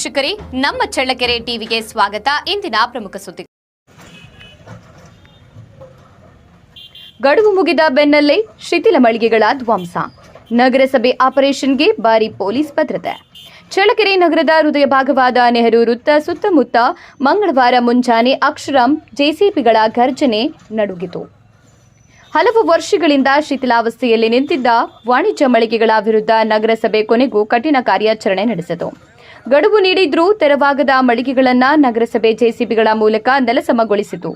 ವೀಕ್ಷಕರೇ, ನಮ್ಮ ಚಳ್ಳಕೆರೆ ಟಿವಿಗೆ ಸ್ವಾಗತ. ಇಂದಿನ ಪ್ರಮುಖ ಸುದ್ದಿ. ಗಡುವು ಮುಗಿದ ಬೆನ್ನಲ್ಲೇ ಶಿಥಿಲ ಮಳಿಗೆಗಳ ಧ್ವಂಸ. ನಗರಸಭೆ ಆಪರೇಷನ್ಗೆ ಭಾರಿ ಪೊಲೀಸ್ ಭದ್ರತೆ. ಚಳ್ಳಕೆರೆ ನಗರದ ಹೃದಯ ಭಾಗವಾದ ನೆಹರು ವೃತ್ತ ಸುತ್ತಮುತ್ತ ಮಂಗಳವಾರ ಮುಂಜಾನೆ ಅಕ್ಷರಂ ಜೆಸಿಬಿಗಳ ಗರ್ಜನೆ ನಡುಗಿತು. ಹಲವು ವರ್ಷಗಳಿಂದ ಶಿಥಿಲಾವಸ್ಥೆಯಲ್ಲಿ ನಿಂತಿದ್ದ ವಾಣಿಜ್ಯ ಮಳಿಗೆಗಳ ವಿರುದ್ಧ ನಗರಸಭೆ ಕೊನೆಗೂ ಕಠಿಣ ಕಾರ್ಯಾಚರಣೆ ನಡೆಸಿತು. ಗಡುವು ನೀಡಿದ್ರೂ ತೆರವಾಗದ ಮಳಿಗೆಗಳನ್ನು ನಗರಸಭೆ ಜೆಸಿಬಿಗಳ ಮೂಲಕ ನೆಲಸಮಗೊಳಿಸಿತು.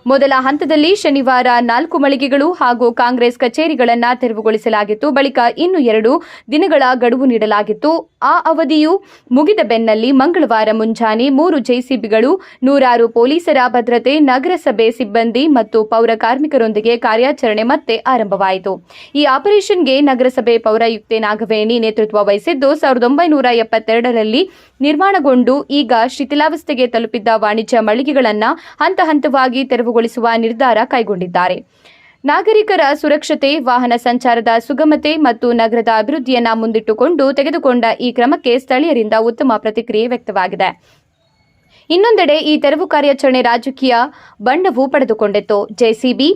ಮೊದಲ ಹಂತದಲ್ಲಿ ಶನಿವಾರ 4 ಮಳಿಗೆಗಳು ಹಾಗೂ ಕಾಂಗ್ರೆಸ್ ಕಚೇರಿಗಳನ್ನು ತೆರವುಗೊಳಿಸಲಾಗಿತ್ತು. ಬಳಿಕ ಇನ್ನು 2 ದಿನಗಳ ಗಡುವು ನೀಡಲಾಗಿತ್ತು. ಆ ಅವಧಿಯು ಮುಗಿದ ಬೆನ್ನಲ್ಲಿ ಮಂಗಳವಾರ ಮುಂಜಾನೆ 3 ಜೆಸಿಬಿಗಳು, 100 ಪೊಲೀಸರ ಭದ್ರತೆ, ನಗರಸಭೆ ಸಿಬ್ಬಂದಿ ಮತ್ತು ಪೌರ ಕಾರ್ಮಿಕರೊಂದಿಗೆ ಕಾರ್ಯಾಚರಣೆ ಮತ್ತೆ ಆರಂಭವಾಯಿತು. ಈ ಆಪರೇಷನ್ಗೆ ನಗರಸಭೆ ಪೌರಾಯುಕ್ತೆ ನಾಗವೇಣಿ ನೇತೃತ್ವ ವಹಿಸಿದ್ದು, 1972ರಲ್ಲಿ ನಿರ್ಮಾಣಗೊಂಡು ಈಗ ಶಿಥಿಲಾವಸ್ಥೆಗೆ ತಲುಪಿದ್ದ ವಾಣಿಜ್ಯ ಮಳಿಗೆಗಳನ್ನು ಹಂತ ಹಂತವಾಗಿ ತೆರವುಗೊಳಿಸುವ ನಿರ್ಧಾರ ಕೈಗೊಂಡಿದ್ದಾರೆ. ನಾಗರಿಕರ ಸುರಕ್ಷತೆ, ವಾಹನ ಸಂಚಾರದ ಸುಗಮತೆ ಮತ್ತು ನಗರದ ಅಭಿವೃದ್ಧಿಯನ್ನು ಮುಂದಿಟ್ಟುಕೊಂಡು ತೆಗೆದುಕೊಂಡ ಈ ಕ್ರಮಕ್ಕೆ ಸ್ಥಳೀಯರಿಂದ ಉತ್ತಮ ಪ್ರತಿಕ್ರಿಯೆ ವ್ಯಕ್ತವಾಗಿದೆ. ಇನ್ನೊಂದೆಡೆ ಈ ತೆರವು ಕಾರ್ಯಾಚರಣೆ ರಾಜಕೀಯ ಬಣ್ಣವೂ ಪಡೆದುಕೊಂಡಿತ್ತು. ಜೆಸಿಬಿ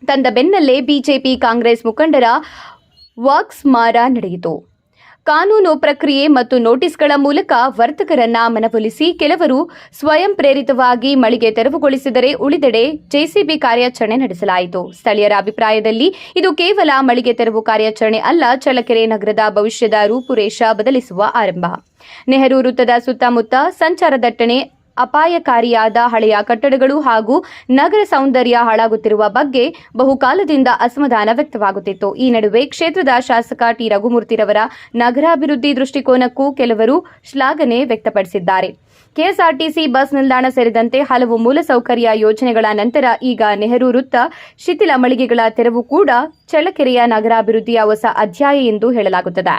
ತಂದ ಬೆನ್ನಲ್ಲೇ ಬಿಜೆಪಿ ಕಾಂಗ್ರೆಸ್ ಮುಖಂಡರ ವಾಕ್ಸಮರ ನಡೆಯಿತು. ಕಾನೂನು ಪ್ರಕ್ರಿಯೆ ಮತ್ತು ನೋಟಿಸ್ಗಳ ಮೂಲಕ ವರ್ತಕರನ್ನ ಮನವೊಲಿಸಿ ಕೆಲವರು ಸ್ವಯಂ ಪ್ರೇರಿತವಾಗಿ ಮಳಿಗೆ ತೆರವುಗೊಳಿಸಿದರೆ ಉಳಿದೆಡೆ ಜೆಸಿಬಿ ಕಾರ್ಯಾಚರಣೆ ನಡೆಸಲಾಯಿತು. ಸ್ಥಳೀಯರ ಅಭಿಪ್ರಾಯದಲ್ಲಿ ಇದು ಕೇವಲ ಮಳಿಗೆ ತೆರವು ಕಾರ್ಯಾಚರಣೆ ಅಲ್ಲ, ಚಳ್ಳಕೆರೆ ನಗರದ ಭವಿಷ್ಯದ ರೂಪುರೇಷ ಬದಲಿಸುವ ಆರಂಭ. ನೆಹರು ವೃತ್ತದ ಸುತ್ತಮುತ್ತ ಸಂಚಾರ ದಟ್ಟಣೆ, ಅಪಾಯಕಾರಿಯಾದ ಹಳೆಯ ಕಟ್ಟಡಗಳು ಹಾಗೂ ನಗರ ಸೌಂದರ್ಯ ಹಾಳಾಗುತ್ತಿರುವ ಬಗ್ಗೆ ಬಹುಕಾಲದಿಂದ ಅಸಮಾಧಾನ ವ್ಯಕ್ತವಾಗುತ್ತಿತ್ತು. ಈ ನಡುವೆ ಕ್ಷೇತ್ರದ ಶಾಸಕ ಟಿ ರಘುಮೂರ್ತಿರವರ ನಗರಾಭಿವೃದ್ಧಿ ದೃಷ್ಟಿಕೋನಕ್ಕೂ ಕೆಲವರು ಶ್ಲಾಘನೆ ವ್ಯಕ್ತಪಡಿಸಿದ್ದಾರೆ. ಕೆಎಸ್ಆರ್ಟಿಸಿ ಬಸ್ ನಿಲ್ದಾಣ ಸೇರಿದಂತೆ ಹಲವು ಮೂಲಸೌಕರ್ಯ ಯೋಜನೆಗಳ ನಂತರ ಈಗ ನೆಹರು ವೃತ್ತ ಶಿಥಿಲ ಮಳಿಗೆಗಳ ತೆರವು ಕೂಡ ಚಳ್ಳಕೆರೆಯ ನಗರಾಭಿವೃದ್ಧಿಯ ಹೊಸ ಅಧ್ಯಾಯ ಎಂದು ಹೇಳಲಾಗುತ್ತದೆ.